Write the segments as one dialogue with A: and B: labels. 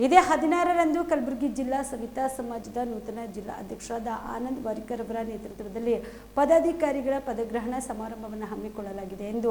A: ಇದೇ 16ರಂದು ಕಲಬುರಗಿ ಜಿಲ್ಲಾ ಸವಿತಾ ಸಮಾಜದ ನೂತನ ಜಿಲ್ಲಾ ಅಧ್ಯಕ್ಷರಾದ ಆನಂದ್ ವಾರಿಕರ್ ಅವರ ನೇತೃತ್ವದಲ್ಲಿ ಪದಾಧಿಕಾರಿಗಳ ಪದಗ್ರಹಣ ಸಮಾರಂಭವನ್ನು ಹಮ್ಮಿಕೊಳ್ಳಲಾಗಿದೆ ಎಂದು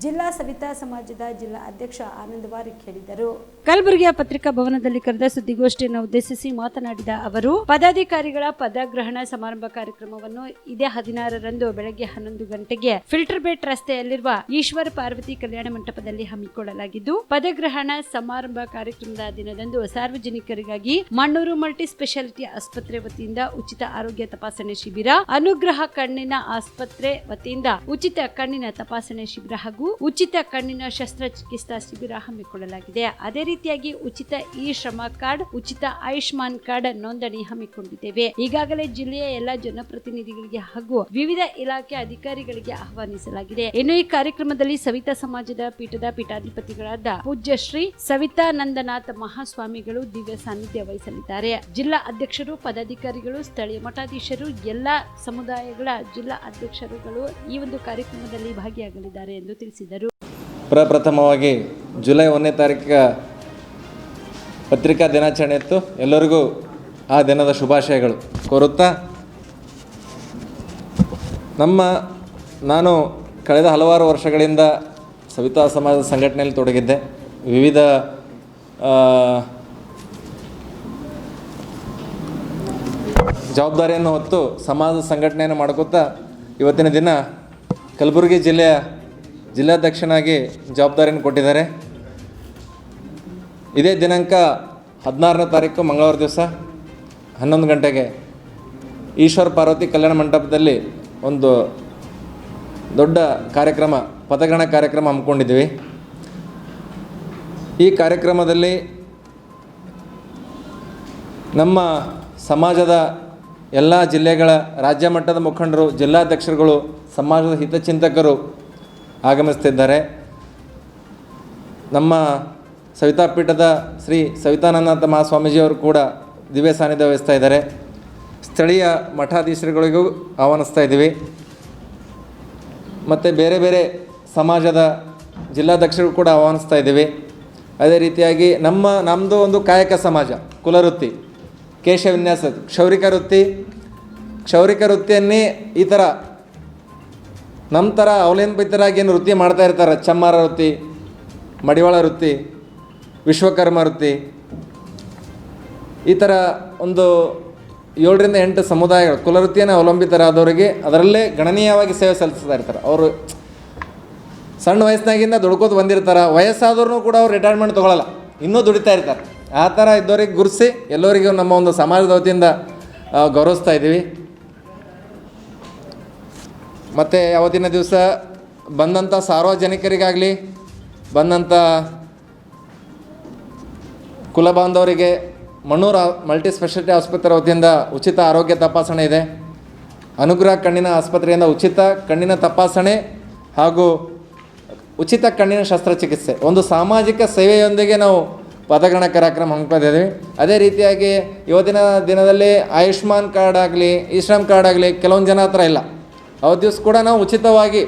A: ಜಿಲ್ಲಾ ಸವಿತಾ ಸಮಾಜದ ಜಿಲ್ಲಾ ಅಧ್ಯಕ್ಷ ಆನಂದ್ ವಾರಿಕ್ ಹೇಳಿದರು. ಕಲಬುರಗಿಯ ಪತ್ರಿಕಾ ಭವನದಲ್ಲಿ ಕರೆದ ಸುದ್ದಿಗೋಷ್ಠಿಯನ್ನು ಉದ್ದೇಶಿಸಿ ಮಾತನಾಡಿದ ಅವರು, ಪದಾಧಿಕಾರಿಗಳ ಪದಗ್ರಹಣ ಸಮಾರಂಭ ಕಾರ್ಯಕ್ರಮವನ್ನು ಇದೇ 16ರಂದು ಬೆಳಗ್ಗೆ 11 ಗಂಟೆಗೆ ಫಿಲ್ಟರ್ ಬೇಟ್ ರಸ್ತೆಯಲ್ಲಿರುವ ಈಶ್ವರ ಪಾರ್ವತಿ ಕಲ್ಯಾಣ ಮಂಟಪದಲ್ಲಿ ಹಮ್ಮಿಕೊಳ್ಳಲಾಗಿದ್ದು, ಪದಗ್ರಹಣ ಸಮಾರಂಭ ಕಾರ್ಯಕ್ರಮದ ದಿನದಂದು ಸಾರ್ವಜನಿಕರಿಗಾಗಿ ಮಣ್ಣೂರು ಮಲ್ಟಿ ಸ್ಪೆಷಾಲಿಟಿ ಆಸ್ಪತ್ರೆ ವತಿಯಿಂದ ಉಚಿತ ಆರೋಗ್ಯ ತಪಾಸಣೆ ಶಿಬಿರ, ಅನುಗ್ರಹ ಕಣ್ಣಿನ ಆಸ್ಪತ್ರೆ ವತಿಯಿಂದ ಉಚಿತ ಕಣ್ಣಿನ ತಪಾಸಣೆ ಶಿಬಿರ ಹಾಗೂ ಉಚಿತ ಕಣ್ಣಿನ ಶಸ್ತ್ರಚಿಕಿತ್ಸಾ ಶಿಬಿರ ಹಮ್ಮಿಕೊಳ್ಳಲಾಗಿದೆ. ಅದೇ ರೀತಿಯಾಗಿ ಉಚಿತ ಇ ಶ್ರಮ ಕಾರ್ಡ್, ಉಚಿತ ಆಯುಷ್ಮಾನ್ ಕಾರ್ಡ್ ನೋಂದಣಿ ಹಮ್ಮಿಕೊಂಡಿದ್ದೇವೆ. ಈಗಾಗಲೇ ಜಿಲ್ಲೆಯ ಎಲ್ಲ ಜನಪ್ರತಿನಿಧಿಗಳಿಗೆ ಹಾಗೂ ವಿವಿಧ ಇಲಾಖೆ ಅಧಿಕಾರಿಗಳಿಗೆ ಆಹ್ವಾನಿಸಲಾಗಿದೆ. ಇನ್ನು ಈ ಕಾರ್ಯಕ್ರಮದಲ್ಲಿ ಸವಿತಾ ಸಮಾಜದ ಪೀಠದ ಪೀಠಾಧಿಪತಿಗಳಾದ ಪೂಜ್ಯ ಶ್ರೀ ಸವಿತಾನಂದನಾಥ ಮಹಾಸ್ವಾಮಿಗಳು ದಿವ್ಯ ಸಾನ್ನಿಧ್ಯ ವಹಿಸಲಿದ್ದಾರೆ. ಜಿಲ್ಲಾ ಅಧ್ಯಕ್ಷರು, ಪದಾಧಿಕಾರಿಗಳು, ಸ್ಥಳೀಯ ಮಠಾಧೀಶರು, ಎಲ್ಲ ಸಮುದಾಯಗಳ ಜಿಲ್ಲಾ ಅಧ್ಯಕ್ಷರುಗಳು ಈ ಒಂದು ಕಾರ್ಯಕ್ರಮದಲ್ಲಿ ಭಾಗಿಯಾಗಲಿದ್ದಾರೆ ಎಂದು ತಿಳಿಸಿದರು.
B: ಪ್ರಪ್ರಥಮವಾಗಿ ಜುಲೈ 1ನೇ ತಾರೀಕಿಗೆ ಪತ್ರಿಕಾ ದಿನಾಚರಣೆ ಇತ್ತು. ಎಲ್ಲರಿಗೂ ಆ ದಿನದ ಶುಭಾಶಯಗಳು ಕೋರುತ್ತಾ, ನಾನು ಕಳೆದ ಹಲವಾರು ವರ್ಷಗಳಿಂದ ಸವಿತಾ ಸಮಾಜದ ಸಂಘಟನೆಯಲ್ಲಿ ತೊಡಗಿದ್ದೆ. ವಿವಿಧ ಜವಾಬ್ದಾರಿಯನ್ನು ಹೊತ್ತು ಸಮಾಜದ ಸಂಘಟನೆಯನ್ನು ಮಾಡ್ಕೋತಾ ಇವತ್ತಿನ ದಿನ ಕಲಬುರಗಿ ಜಿಲ್ಲೆಯ ಜಿಲ್ಲಾಧ್ಯಕ್ಷನಾಗಿ ಜವಾಬ್ದಾರಿಯನ್ನು ಕೊಟ್ಟಿದ್ದಾರೆ. ಇದೇ ದಿನಾಂಕ 16ನೇ ತಾರೀಕು ಮಂಗಳವಾರ ದಿವಸ 11 ಗಂಟೆಗೆ ಈಶ್ವರ ಪಾರ್ವತಿ ಕಲ್ಯಾಣ ಮಂಟಪದಲ್ಲಿ ಒಂದು ದೊಡ್ಡ ಕಾರ್ಯಕ್ರಮ, ಪದಗ್ರಹಣ ಕಾರ್ಯಕ್ರಮ ಹಮ್ಮಿಕೊಂಡಿದ್ದೀವಿ. ಈ ಕಾರ್ಯಕ್ರಮದಲ್ಲಿ ನಮ್ಮ ಸಮಾಜದ ಎಲ್ಲ ಜಿಲ್ಲೆಗಳ ರಾಜ್ಯ ಮಟ್ಟದ ಮುಖಂಡರು, ಜಿಲ್ಲಾಧ್ಯಕ್ಷರುಗಳು, ಸಮಾಜದ ಹಿತಚಿಂತಕರು ಆಗಮಿಸ್ತಿದ್ದಾರೆ. ನಮ್ಮ ಸವಿತಾ ಪೀಠದ ಶ್ರೀ ಸವಿತಾನಂದನಾಥ ಮಹಾಸ್ವಾಮೀಜಿಯವರು ಕೂಡ ದಿವ್ಯ ಸಾನ್ನಿಧ್ಯ ವಹಿಸ್ತಾ ಇದ್ದಾರೆ. ಸ್ಥಳೀಯ ಮಠಾಧೀಶರುಗಳಿಗೂ ಆಹ್ವಾನಿಸ್ತಾ ಇದ್ದೀವಿ. ಮತ್ತು ಬೇರೆ ಬೇರೆ ಸಮಾಜದ ಜಿಲ್ಲಾಧ್ಯಕ್ಷರು ಕೂಡ ಆಹ್ವಾನಿಸ್ತಾ ಇದ್ದೀವಿ. ಅದೇ ರೀತಿಯಾಗಿ ನಮ್ಮದು ಒಂದು ಕಾಯಕ ಸಮಾಜ, ಕುಲವೃತ್ತಿ, ಕೇಶ ವಿನ್ಯಾಸ, ಕ್ಷೌರಿಕ ವೃತ್ತಿಯನ್ನೇ ಈ ಥರ ನಮ್ಮ ಥರ ಅವಲಂಬಿತರಾಗಿ ಏನು ವೃತ್ತಿ ಮಾಡ್ತಾ ಇರ್ತಾರೆ. ಚಮ್ಮಾರ ವೃತ್ತಿ, ಮಡಿವಾಳ ವೃತ್ತಿ, ವಿಶ್ವಕರ್ಮ ವೃತ್ತಿ, ಈ ಥರ ಒಂದು 7ರಿಂದ 8 ಸಮುದಾಯಗಳು ಕುಲವೃತ್ತಿಯನ್ನು ಅವಲಂಬಿತರಾದವರಿಗೆ ಅದರಲ್ಲೇ ಗಣನೀಯವಾಗಿ ಸೇವೆ ಸಲ್ಲಿಸ್ತಾ ಇರ್ತಾರೆ. ಅವರು ಸಣ್ಣ ವಯಸ್ಸಿನಾಗಿಂದ ದುಡ್ಕೋದು ಬಂದಿರ್ತಾರೆ. ವಯಸ್ಸಾದವ್ರೂ ಕೂಡ ಅವ್ರು ರಿಟೈರ್ಮೆಂಟ್ ತೊಗೊಳ್ಳಲ್ಲ, ಇನ್ನೂ ದುಡಿತಾ ಇರ್ತಾರೆ. ಆ ಥರ ಇದ್ದವ್ರಿಗೆ ಗುರುತಿಸಿ ಎಲ್ಲರಿಗೂ ನಮ್ಮ ಒಂದು ಸಮಾಜದ ವತಿಯಿಂದ ಗೌರವಿಸ್ತಾ ಇದ್ದೀವಿ. ಮತ್ತು ಅವತ್ತಿನ ದಿವಸ ಬಂದಂಥ ಸಾರ್ವಜನಿಕರಿಗಾಗಲಿ, ಬಂದಂಥ ಕುಲ ಬಾಂಧವರಿಗೆ ಮಣ್ಣೂರು ಮಲ್ಟಿ ಸ್ಪೆಷಾಲಿಟಿ ಆಸ್ಪತ್ರೆ ವತಿಯಿಂದ ಉಚಿತ ಆರೋಗ್ಯ ತಪಾಸಣೆ ಇದೆ. ಅನುಗ್ರಹ ಕಣ್ಣಿನ ಆಸ್ಪತ್ರೆಯಿಂದ ಉಚಿತ ಕಣ್ಣಿನ ತಪಾಸಣೆ ಹಾಗೂ ಉಚಿತ ಕಣ್ಣಿನ ಶಸ್ತ್ರಚಿಕಿತ್ಸೆ, ಒಂದು ಸಾಮಾಜಿಕ ಸೇವೆಯೊಂದಿಗೆ ನಾವು ಪದಗ್ರಹಣ ಕಾರ್ಯಕ್ರಮ ಹಮ್ಮಿಕೊಂಡಿದ್ದೀವಿ. ಅದೇ ರೀತಿಯಾಗಿ ಇವತ್ತಿನ ದಿನದಲ್ಲಿ ಆಯುಷ್ಮಾನ್ ಕಾರ್ಡ್ ಆಗಲಿ, ಇ ಶ್ರಮ್ ಕಾರ್ಡ್ ಆಗಲಿ ಕೆಲವೊಂದು ಜನ ಹತ್ರ ಇಲ್ಲ. ಅವತ್ತು ದಿವಸ ಕೂಡ ನಾವು ಉಚಿತವಾಗಿ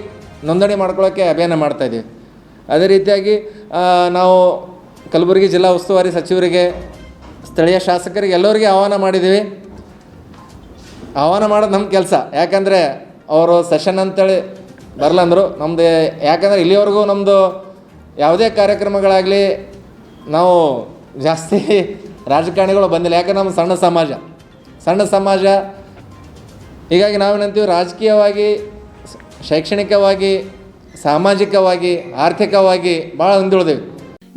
B: ನೋಂದಣಿ ಮಾಡ್ಕೊಳ್ಳೋಕ್ಕೆ ಅಭಿಯಾನ ಮಾಡ್ತಾಯಿದ್ದೀವಿ. ಅದೇ ರೀತಿಯಾಗಿ ನಾವು ಕಲಬುರಗಿ ಜಿಲ್ಲಾ ಉಸ್ತುವಾರಿ ಸಚಿವರಿಗೆ, ಸ್ಥಳೀಯ ಶಾಸಕರಿಗೆ ಎಲ್ಲರಿಗೆ ಆಹ್ವಾನ ಮಾಡಿದ್ದೀವಿ. ಆಹ್ವಾನ ಮಾಡೋದು ನಮ್ಮ ಕೆಲಸ. ಯಾಕಂದರೆ ಅವರು ಸೆಷನ್ ಅಂತೇಳಿ ಬರಲ್ಲ ಅಂದರು. ನಮ್ಮದು ಯಾಕಂದರೆ ಇಲ್ಲಿವರೆಗೂ ನಮ್ಮದು ಯಾವುದೇ ಕಾರ್ಯಕ್ರಮಗಳಾಗಲಿ ನಾವು ಜಾಸ್ತಿ ರಾಜಕಾರಣಿಗಳು ಬಂದಿಲ್ಲ. ಯಾಕಂದ್ರೆ ನಮ್ಮ ಸಣ್ಣ ಸಮಾಜ. ಹೀಗಾಗಿ ನಾವೇನಂತೀವಿ, ರಾಜಕೀಯವಾಗಿ, ಶೈಕ್ಷಣಿಕವಾಗಿ, ಸಾಮಾಜಿಕವಾಗಿ, ಆರ್ಥಿಕವಾಗಿ ಭಾಳ ಹಿಂದುಳಿದೇವೆ.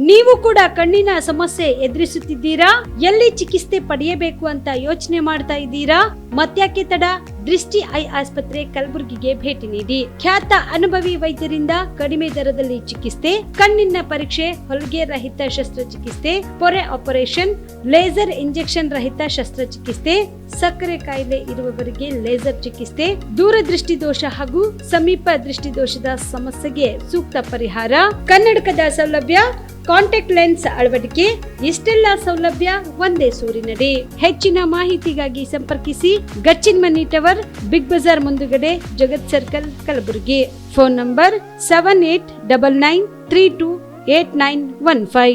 A: ನೀವು ಕೂಡ ಕಣ್ಣಿನ ಸಮಸ್ಯೆ ಎದುರಿಸುತ್ತಿದ್ದೀರಾ? ಎಲ್ಲಿ ಚಿಕಿತ್ಸೆ ಪಡೆಯಬೇಕು ಅಂತ ಯೋಚನೆ ಮಾಡ್ತಾ ಇದ್ದೀರಾ? ಮತ್ಯಾಕೆ ತಡ? ದೃಷ್ಟಿ ಐ ಆಸ್ಪತ್ರೆ ಕಲಬುರಗಿಗೆ ಭೇಟಿ ನೀಡಿ. ಖ್ಯಾತ ಅನುಭವಿ ವೈದ್ಯರಿಂದ ಕಡಿಮೆ ದರದಲ್ಲಿ ಚಿಕಿತ್ಸೆ, ಕಣ್ಣಿನ ಪರೀಕ್ಷೆ, ಹೊಲಿಗೆ ರಹಿತ ಶಸ್ತ್ರಚಿಕಿತ್ಸೆ, ಪೊರೆ ಆಪರೇಷನ್, ಲೇಸರ್ ಇಂಜೆಕ್ಷನ್ ರಹಿತ ಶಸ್ತ್ರಚಿಕಿತ್ಸೆ, ಸಕ್ಕರೆ ಕಾಯಿಲೆ ಇರುವವರಿಗೆ ಲೇಸರ್ ಚಿಕಿತ್ಸೆ, ದೂರದೃಷ್ಟಿ ದೋಷ ಹಾಗೂ ಸಮೀಪ ದೃಷ್ಟಿ ದೋಷದ ಸಮಸ್ಯೆಗೆ ಸೂಕ್ತ ಪರಿಹಾರ, ಕನ್ನಡಕದ ಸೌಲಭ್ಯ, ಕಾಂಟ್ಯಾಕ್ಟ್ ಲೆನ್ಸ್ ಅಳವಡಿಕೆ, ಇಷ್ಟೆಲ್ಲ ಸೌಲಭ್ಯ ಒಂದೇ ಸೂರಿನಡಿ. ಹೆಚ್ಚಿನ ಮಾಹಿತಿಗಾಗಿ ಸಂಪರ್ಕಿಸಿ Gachchin Mani tower, Big Bazaar ಮುಂದುಗಡೆ, Jagat circle, Kalaburagi. Phone number 7899328915.